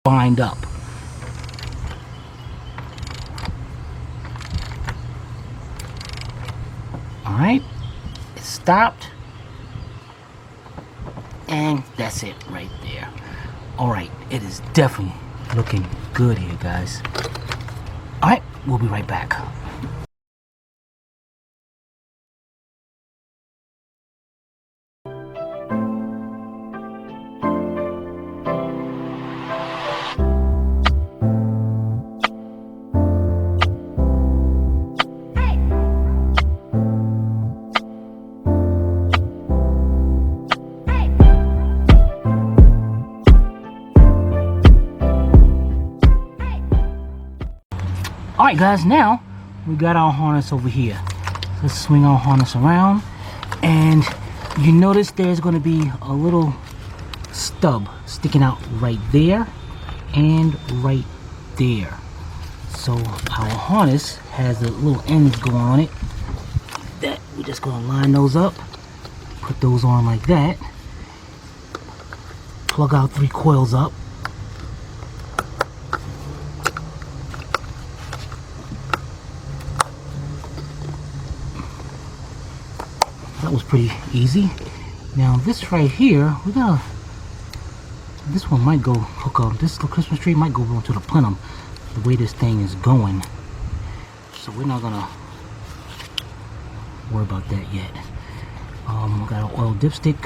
bind up. Alright, it stopped, and that's it right there. Alright, it is definitely looking good here, guys. Alright, we'll be right back. Alright guys, now we got our harness over here. Let's swing our harness around, and you notice there's going to be a little stub sticking out right there and right there. So our harness has the little ends going on it that we're just going to line those up, put those on like that, plug our 3 coils up. That was pretty easy. Now this right here, this one might go hook up. This Christmas tree might go onto the plenum, the way this thing is going. So we're not gonna worry about that yet. We got an oil dipstick.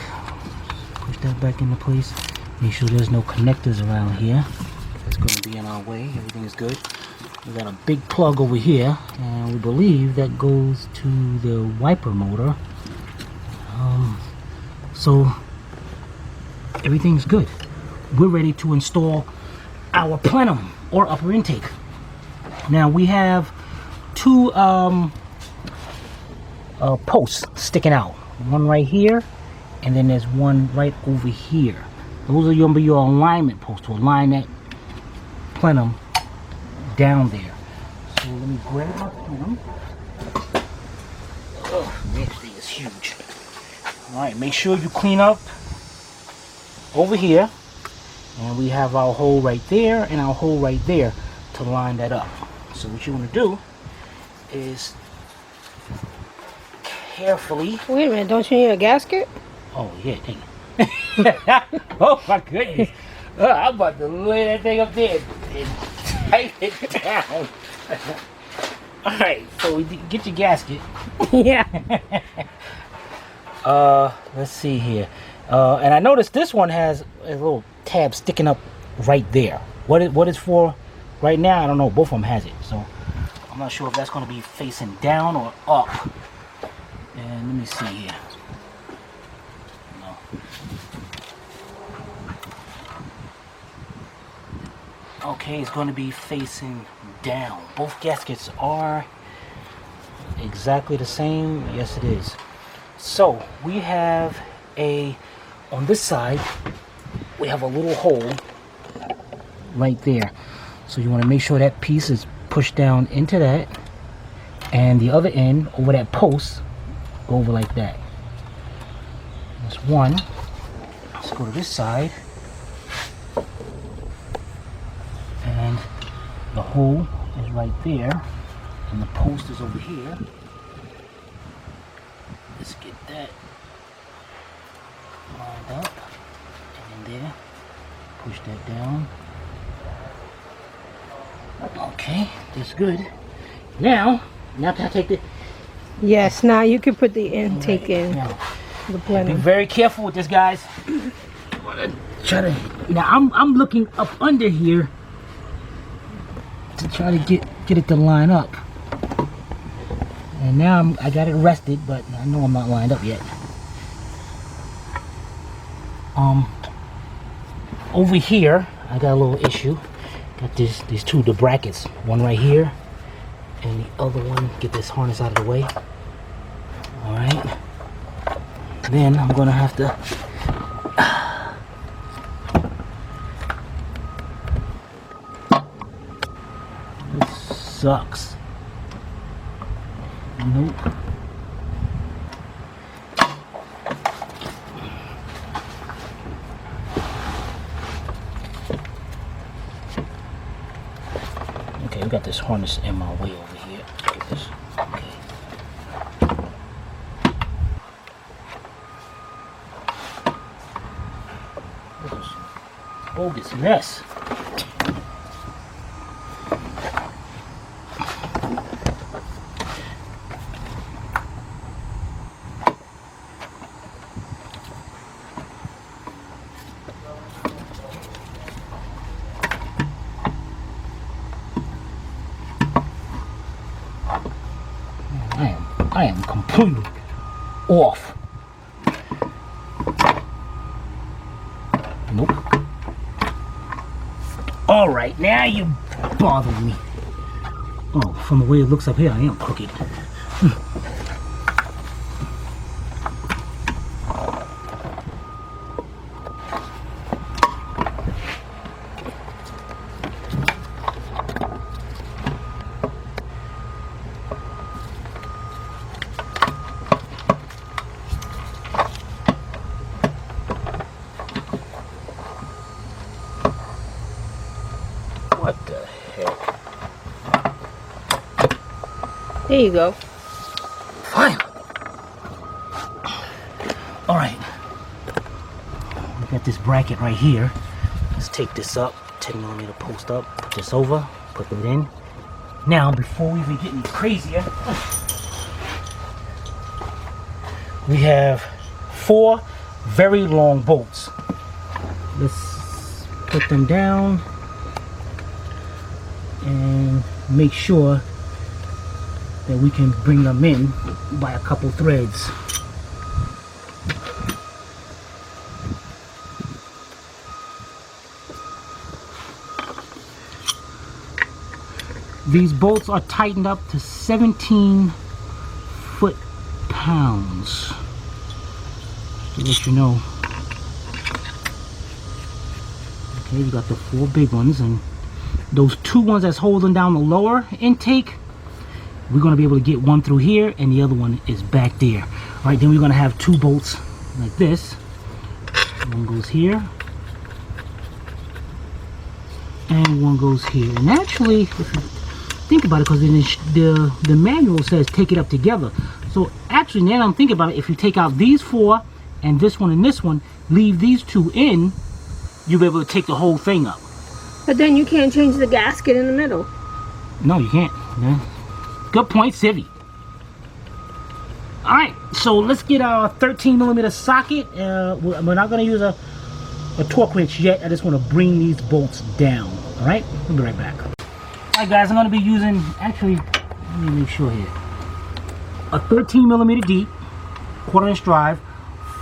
Push that back into place. Make sure there's no connectors around here. That's gonna be in our way. Everything is good. We got a big plug over here, and we believe that goes to the wiper motor. So everything's good. We're ready to install our plenum or upper intake. Now we have 2 posts sticking out. One right here, and then there's one right over here. Those are going to be your alignment posts to align that plenum down there. So let me grab my plenum. Oh, this thing is huge. Alright, make sure you clean up over here, and we have our hole right there and our hole right there to line that up. So what you want to do is carefully... Wait a minute, don't you need a gasket? Oh yeah, dang it. Oh my goodness. I'm about to lay that thing up there and tighten it down. Alright, so we get your gasket. Yeah. Let's see here. And I noticed this one has a little tab sticking up right there. What it's for right now, I don't know. Both of them has it. So I'm not sure if that's going to be facing down or up. And let me see here. No. Okay, it's going to be facing down. Both gaskets are exactly the same. Yes, it is. So we have on this side, we have a little hole right there. So you want to make sure that piece is pushed down into that, and the other end over that post, go over like that. That's one. Let's go to this side, and the hole is right there, and the post is over here. Let's get that lined up, and then there, push that down. Okay, that's good. Now can I take the... Yes, now you can put the intake in. Now, The be plenum. very careful with this, guys. Try to... Now I'm looking up under here to try to get it to line up. And now I got it rested, but I know I'm not lined up yet. Over here, I got a little issue. Got these two, the brackets. One right here, and the other one, get this harness out of the way. Alright. Then I'm gonna have to... This sucks. Nope. we got this harness in my way over here. Get this. Okay. This is a bogus mess. I am completely off. Nope. All right, now you bother me. Oh, from the way it looks up here, I am crooked. What the heck? There you go. Fine. All right. We got this bracket right here. Let's take this up, 10mm post up, put this over, put that in. Now, before we even get any crazier, we have 4 very long bolts. Let's put them down and make sure that we can bring them in by a couple threads. These bolts are tightened up to 17 foot-pounds. To let you know. Okay, you got the 4 big ones, and those 2 ones that's holding down the lower intake, we're going to be able to get one through here and the other one is back there. All right, then we're going to have 2 bolts like this. One goes here and one goes here. And actually, if you think about it, because the manual says take it up together. So actually, now I'm thinking about it, if you take out these 4 and this one, leave these 2 in, you'll be able to take the whole thing up. But then you can't change the gasket in the middle. No, you can't. Yeah. Good point, Civvy. Alright, so let's get our 13mm socket. We're not going to use a torque wrench yet. I just want to bring these bolts down. Alright, we'll be right back. Alright guys, I'm going to be using, actually, let me make sure here. A 13mm deep, 1/4 inch drive,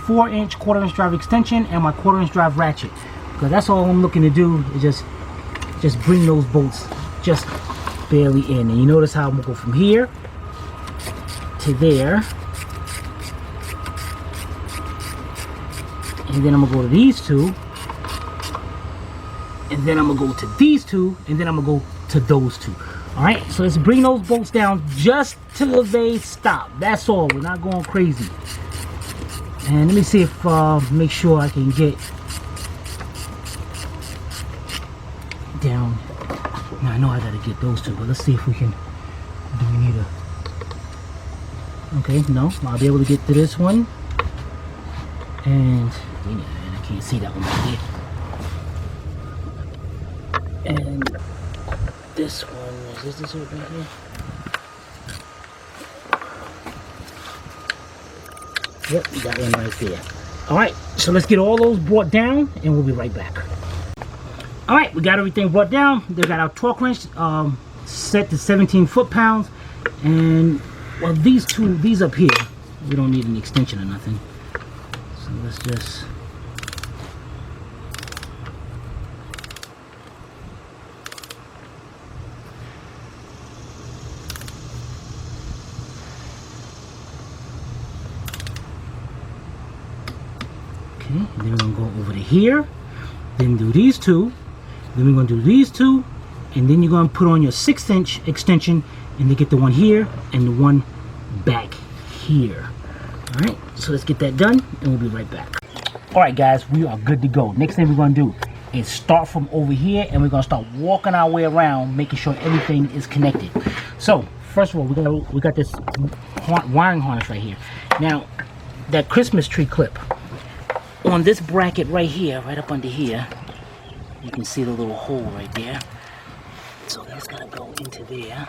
4-inch 1/4 inch drive extension, and my 1/4 inch drive ratchet. Because that's all I'm looking to do is just bring those bolts just barely in. And you notice how I'm going to go from here to there. And then I'm going to go to these 2. And then I'm going to go to these 2. And then I'm going to go to those 2. Alright, so let's bring those bolts down just till they stop. That's all. We're not going crazy. And let me see if, make sure I can get down. Now I know I gotta get those 2, but let's see if we can. Do we need a? Okay, no, I'll be able to get to this one. And I can't see that one right there. And this one, is this it right here? Yep, we got one right there. Alright, so let's get all those brought down and we'll be right back. Alright, we got everything brought down. They got our torque wrench set to 17 foot-pounds. And, well, these up here, we don't need an extension or nothing. So let's just... Okay, and then we're going to go over to here. Then do these 2. Then we're going to do these 2, and then you're going to put on your 6-inch extension, and then get the one here and the one back here. All right, so let's get that done, and we'll be right back. All right, guys, we are good to go. Next thing we're going to do and start from over here, and we're gonna start walking our way around, making sure everything is connected. So first of all, we got this wiring harness right here. Now that Christmas tree clip on this bracket right here, right up under here, you can see the little hole right there. So that's gonna go into there.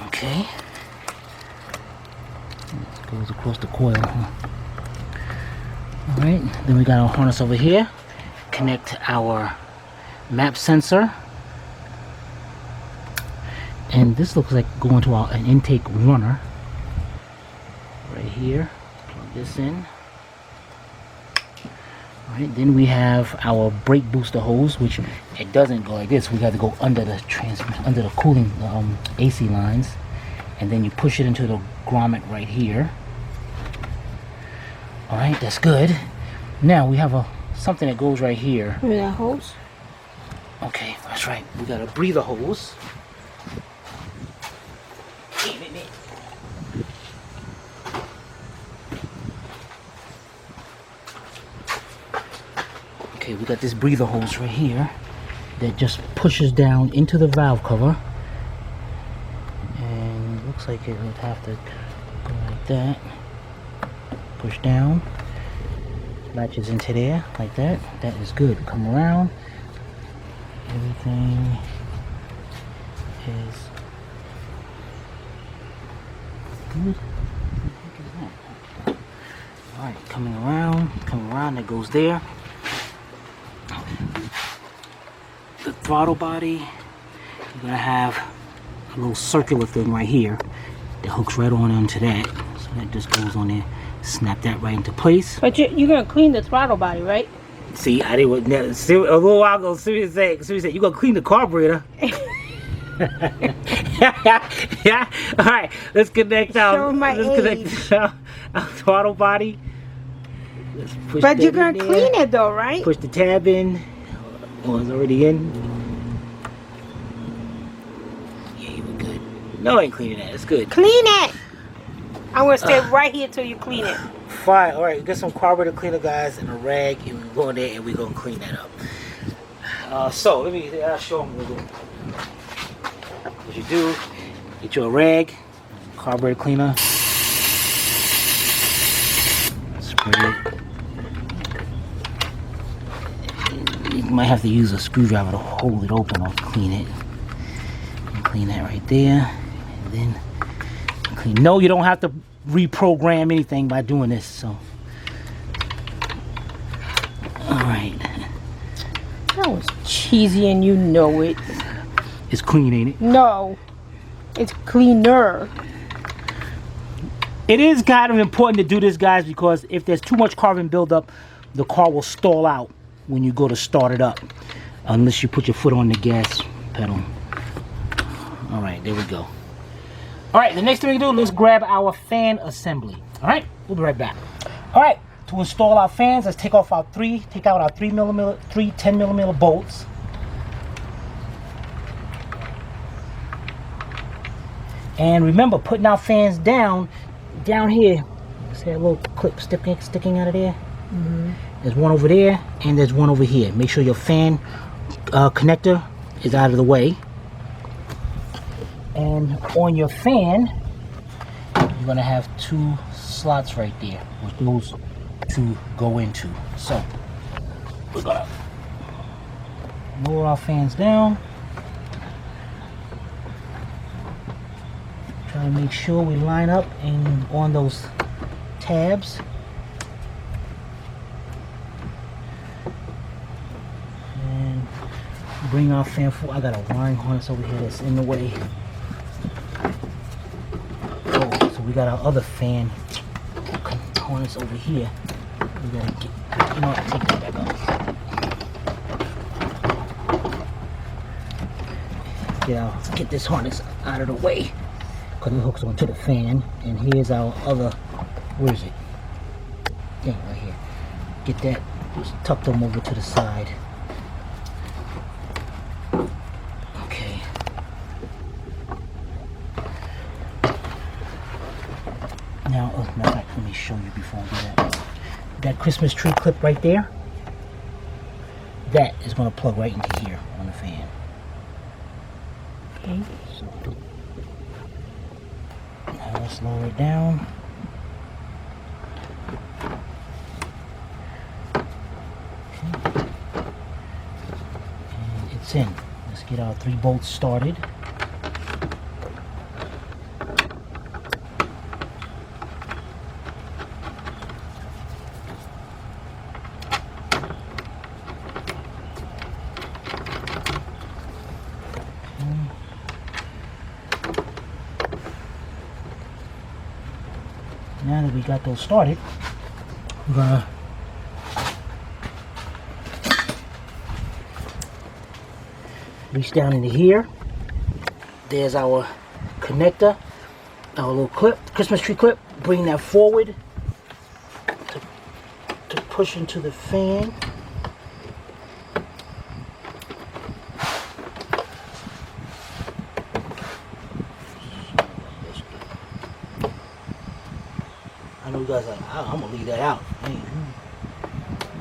Okay. It goes across the coil, huh? Alright, then we got our harness over here. Connect our map sensor. And this looks like going to an intake runner. Right here. Plug this in. Alright, then we have our brake booster hose, which it doesn't go like this. We got to go under the cooling AC lines. And then you push it into the grommet right here. Alright, that's good. Now we have something that goes right here. Where that hose? Okay, that's right. We got a breather hose. Okay, we got this breather hose right here that just pushes down into the valve cover. And it looks like it would have to go like that. Push down. Latches into there like that. That is good. Come around. Everything is good. Alright, coming around, that goes there. The throttle body, you're gonna have a little circular thing right here that hooks right on into that. So that just goes on there. Snap that right into place. But you're gonna clean the throttle body, right? See, I didn't. See, a little while ago, Siri said, "You gonna clean the carburetor?" Yeah. All right. Let's connect our. Connect our throttle body. Let's push But you're that gonna in there. clean it though, right? Push the tab in. Oh, it's already in. Yeah, you were good. No, I ain't cleaning that. It's good. Clean it. I'm gonna stay right here till you clean it. Fine. All right. Get some carburetor cleaner, guys, and a rag, and we go in there and we gonna clean that up. So let me. I'll show them what you do. Get your rag, carburetor cleaner. Spray it. You might have to use a screwdriver to hold it open or clean it. And clean that right there. And then clean. No, you don't have to reprogram anything by doing this. So, all right. That was cheesy and you know it. It's clean, ain't it? No, it's cleaner. It is kind of important to do this, guys, because if there's too much carbon buildup, the car will stall out when you go to start it up, unless you put your foot on the gas pedal. All right, there we go. All right, the next thing we do, let's grab our fan assembly. All right, we'll be right back. All right, to install our fans, let's take out our 3 10mm bolts. And remember, putting our fans down here, see that little clip sticking out of there? Mm-hmm. There's one over there, and there's one over here. Make sure your fan connector is out of the way. And on your fan, you're gonna have 2 slots right there, which those to go into. So we're gonna lower our fans down. Try to make sure we line up and on those tabs. And bring our fan forward. I got a wiring harness over here that's in the way. Oh, so we got our other fan harness over here. We gotta get, you know what, take that back off. Get this harness out of the way, because it hooks onto the fan. And here's our other, where is it? Yeah, right here. Get that, just tuck them over to the side. Okay. Now, matter of fact, let me show you before I do that. That Christmas tree clip right there, that is going to plug right into here on the fan. Okay. So, now let's lower it down. Okay. And it's in. Let's get our 3 bolts started. Now that we got those started, we're gonna reach down into here. There's our connector, our little clip, Christmas tree clip. Bring that forward to push into the fan. I know you guys are like, oh, I'm gonna leave that out. Hey, you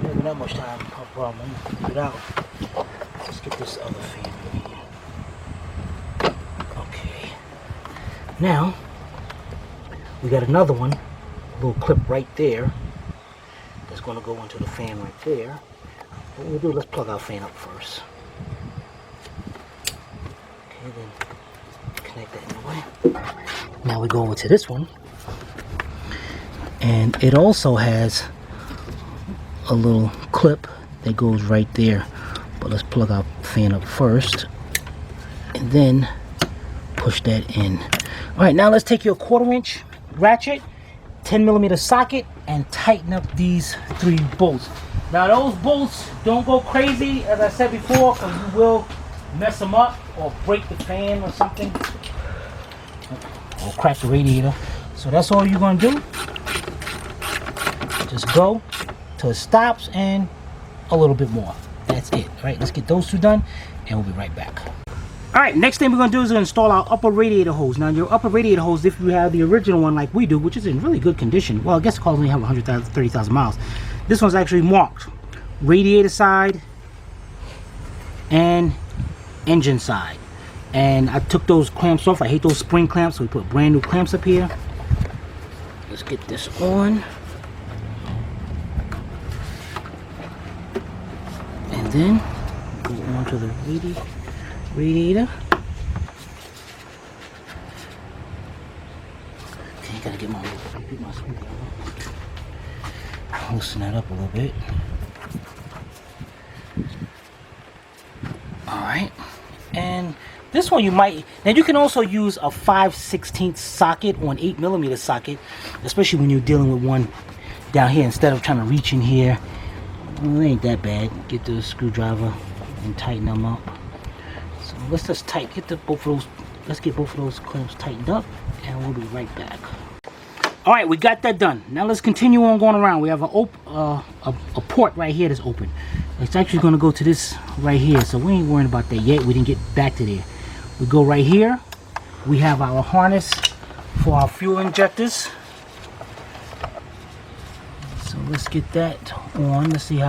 having that much time, no problem. I'm gonna leave it out. Let's get this other fan in here. Okay. Now, we got another one, a little clip right there. That's gonna go into the fan right there. What we'll do, let's plug our fan up first. Okay, then connect that in the way. Now we go over to this one. And it also has a little clip that goes right there. But let's plug our fan up first. And then push that in. Alright, now let's take your 1/4" ratchet, 10mm socket, and tighten up these 3 bolts. Now those bolts, don't go crazy, as I said before, because you will mess them up or break the fan or something. Or crack the radiator. So that's all you're going to do. Just go till it stops and a little bit more. That's it. All right, let's get those 2 done and we'll be right back. All right, next thing we're going to do is install our upper radiator hose. Now your upper radiator hose, if you have the original one like we do, which is in really good condition, well, I guess the cars only have 130,000 miles. This one's actually marked radiator side and engine side. And I took those clamps off. I hate those spring clamps, so we put brand new clamps up here. Let's get this on. And then go onto the radiator. Okay, gotta get my screwdriver. Loosen that up a little bit. Alright. And this one you might, now you can also use a 5/16 socket or an 8mm socket, especially when you're dealing with one down here instead of trying to reach in here. Well, it ain't that bad. Get the screwdriver and tighten them up. So let's just get both of those clamps tightened up, and we'll be right back. All right, we got that done. Now let's continue on going around. We have a port right here that's open. It's actually going to go to this right here, so we ain't worrying about that yet. We didn't get back to there. We go right here. We have our harness for our fuel injectors. So let's get that on. Let's see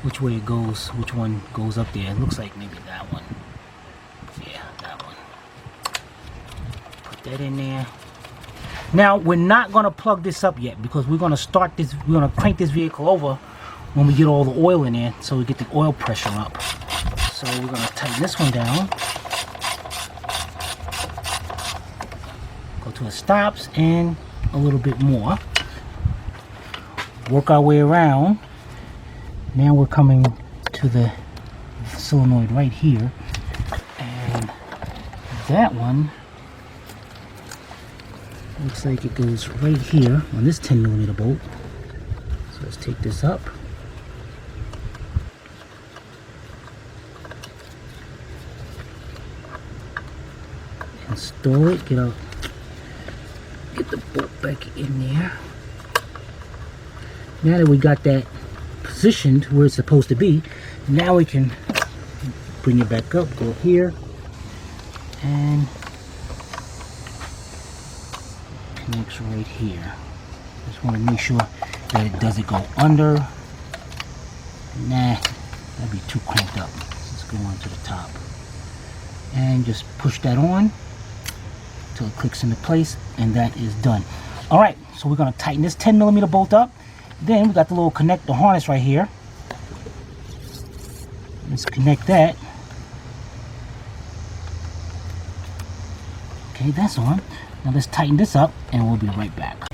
which way it goes, which one goes up there. It looks like maybe that one. Yeah, that one. Put that in there. Now we're not going to plug this up yet because we're going to start this. We're going to crank this vehicle over when we get all the oil in there, so we get the oil pressure up. So we're going to tighten this one down. Go to it stops and a little bit more. Work our way around. Now we're coming to the solenoid right here, and that one looks like it goes right here on this 10mm bolt. So let's take this up. Install it. Get the bolt back in there. Now that we got that positioned where it's supposed to be, now we can bring it back up, go here, and connects right here. Just want to make sure that it doesn't go under. Nah, that'd be too cranked up. Let's go on to the top. And just push that on till it clicks into place, and that is done. All right, so we're gonna tighten this 10mm bolt up. Then we got the little connector harness right here. Let's connect that. Okay, that's on. Now let's tighten this up and we'll be right back.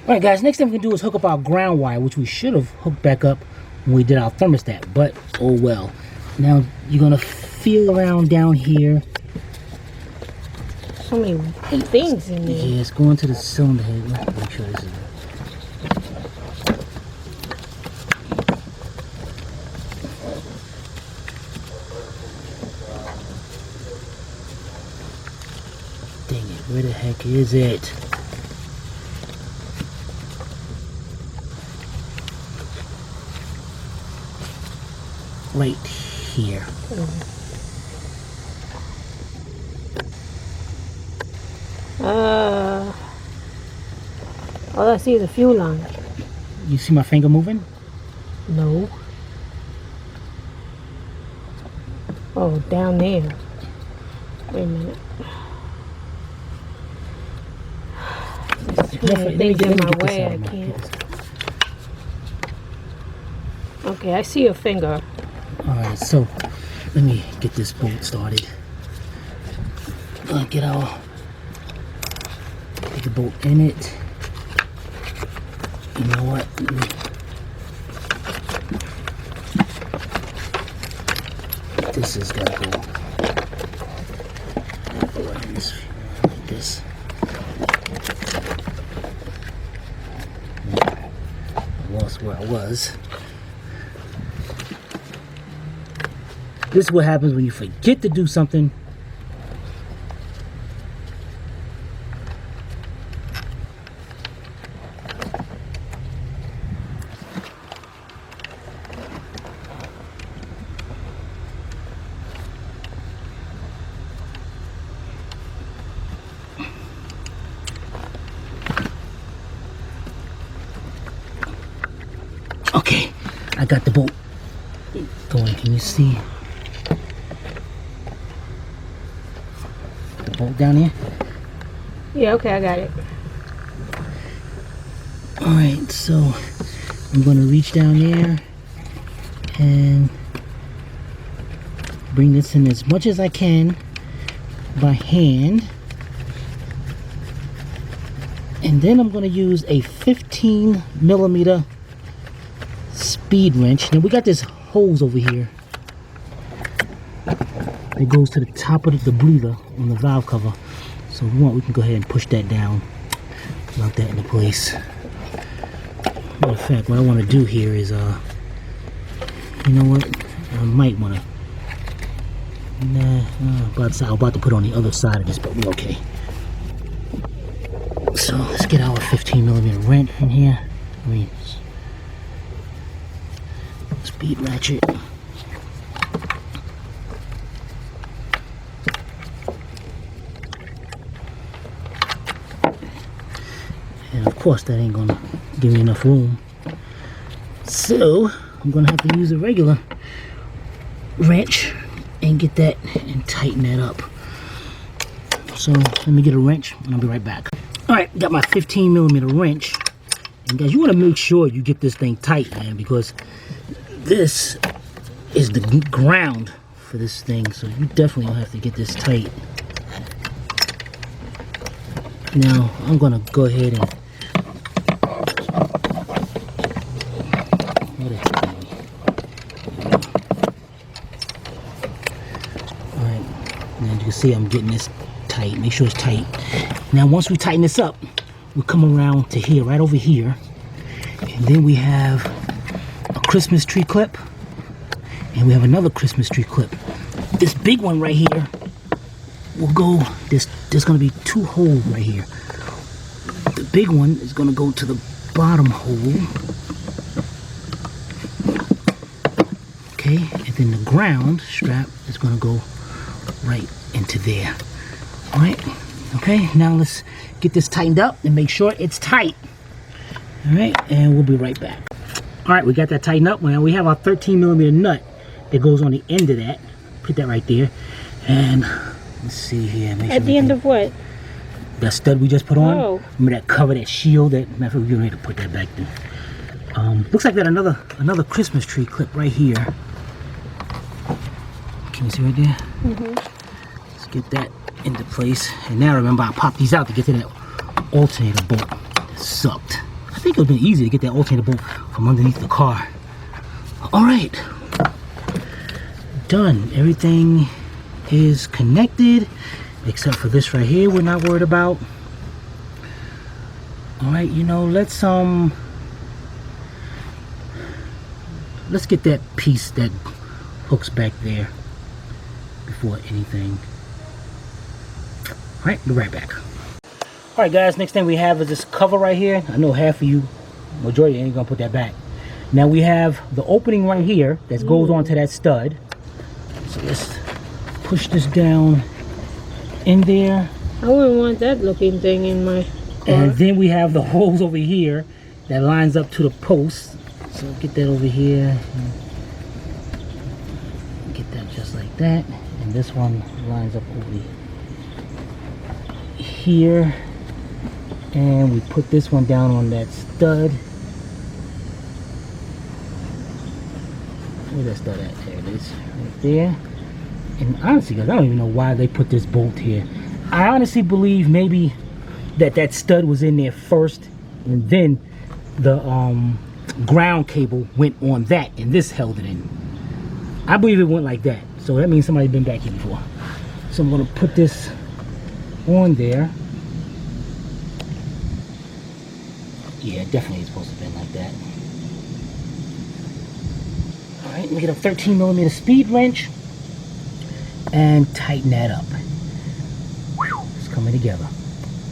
All right, guys, next thing we can do is hook up our ground wire, which we should have hooked back up when we did our thermostat, but oh well. Now you're gonna feel around down here. So many things in there. Yeah, it's going to the cylinder head. Let's make sure this is dang it, where the heck is it? Right here. All I see is a fuel line. You see my finger moving? No. Oh, down there. Wait a minute. Things in my way. I can't. Okay, I see a finger. Alright, so let me get this bolt started. Get the bolt in it. You know what? This is gonna go like this. I lost where I was. This is what happens when you forget to do something. Okay, I got the bolt going. Can you see the bolt down here? Yeah, okay, I got it. Alright, so I'm going to reach down there and bring this in as much as I can by hand. And then I'm going to use a 15mm speed wrench. Now we got this hose over here that goes to the top of the breather on the valve cover. So if we want, we can go ahead and push that down, lock that into place. Matter of fact, what I want to do here is, you know what? I might want to. Nah, I'm about to put it on the other side of this, but we're okay. So let's get our 15mm wrench in here. I mean, speed ratchet. And of course that ain't gonna give me enough room. So I'm gonna have to use a regular wrench and get that and tighten that up. So let me get a wrench and I'll be right back. Alright, got my 15mm wrench. And guys, you wanna make sure you get this thing tight, man, because this is the ground for this thing, so you definitely don't have to get this tight. Now I'm gonna go ahead and alright, now you can see I'm getting this tight. Make sure it's tight. Now once we tighten this up, we'll come around to here, right over here, and then we have a Christmas tree clip, and we have another Christmas tree clip. This big one right here will go, there's going to be two holes right here. The big one is going to go to the bottom hole. Okay, and then the ground strap is going to go right into there. Alright, Okay, now let's get this tightened up and make sure it's tight. All right, and we'll be right back. All right, we got that tightened up. Now we have our 13mm nut that goes on the end of that. Put that right there. And let's see here. Make At sure the end of what? that stud we just put on. Oh. Remember that cover, that shield? That matter of fact, we're getting ready to put that back there. Looks like that another Christmas tree clip right here. Can you see right there? Let's get that into place. And now remember, I popped these out to get to that alternator bolt. It sucked. I think it would have been easy to get that alternator bolt from underneath the car. All right, done. Everything is connected except for this right here. We're not worried about. All right, you know, let's get that piece that hooks back there before anything. All right, be right back. All right, guys, next thing we have is this cover right here. I know half of you, majority ain't gonna put that back. Now we have the opening right here that goes onto that stud. So let's push this down in there. I wouldn't want that looking thing in my car. And then we have the holes over here that lines up to the post. So get that over here. Get that just like that. And this one lines up over here. And we put this one down on that stud. Where's that stud at? There it is, right there. And honestly, guys, I don't even know why they put this bolt here. I honestly believe maybe that stud was in there first, and then the ground cable went on that, and this held it in. I believe it went like that. So that means somebody's been back here before. So I'm gonna put this on there. Yeah, definitely it's supposed to have been like that. All right, let me get a 13mm speed wrench and tighten that up. Whew, it's coming together.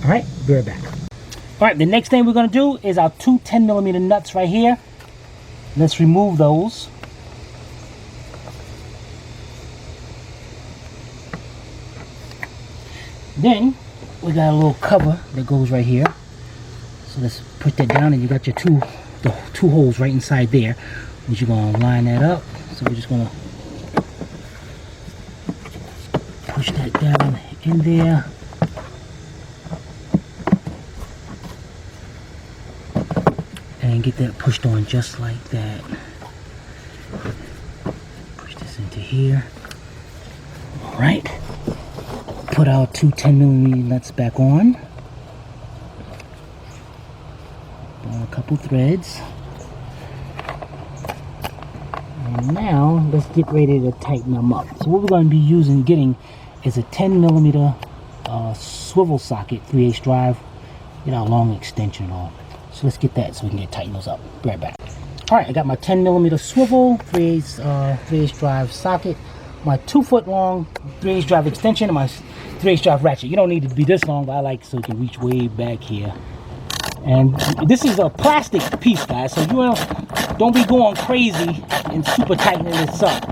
All right, be right back. All right, the next thing we're gonna do is our two 10mm nuts right here. Let's remove those. Then we got a little cover that goes right here. So let's put that down, and you got your two holes right inside there. And you're gonna line that up. So we're just gonna push that down in there. And get that pushed on just like that. Push this into here. All right. Put our two 10mm nuts back on. Put on a couple threads. And now let's get ready to tighten them up. So what we're going to be getting is a 10mm swivel socket, 3/8 drive. Get our long extension on. So let's get that so we can get tighten those up. Be right back. All right, I got my 10mm swivel, 3/8 drive socket, my 2-foot long 3/8 drive extension, and my 3/8 drive ratchet. You don't need it to be this long, but I like so you can reach way back here. And this is a plastic piece, guys, so you don't be going crazy and super tightening this up.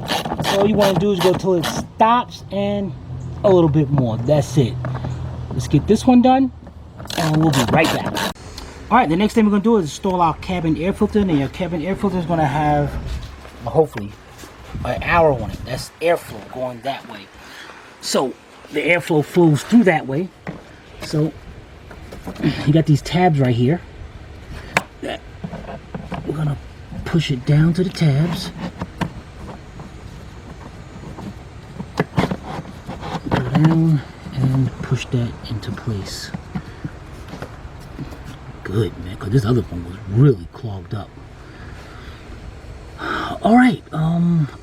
So all you want to do is go till it stops and a little bit more. That's it. Let's get this one done, and we'll be right back. All right, the next thing we're going to do is install our cabin air filter. And your cabin air filter is going to have, hopefully, an arrow on it. That's airflow going that way. So the airflow flows through that way. So you got these tabs right here. We're going to push it down to the tabs. Go down and push that into place. Good, man, because this other one was really clogged up. All right,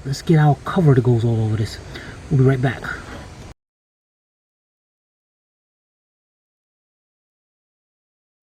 let's get our cover that goes all over this. We'll be right back.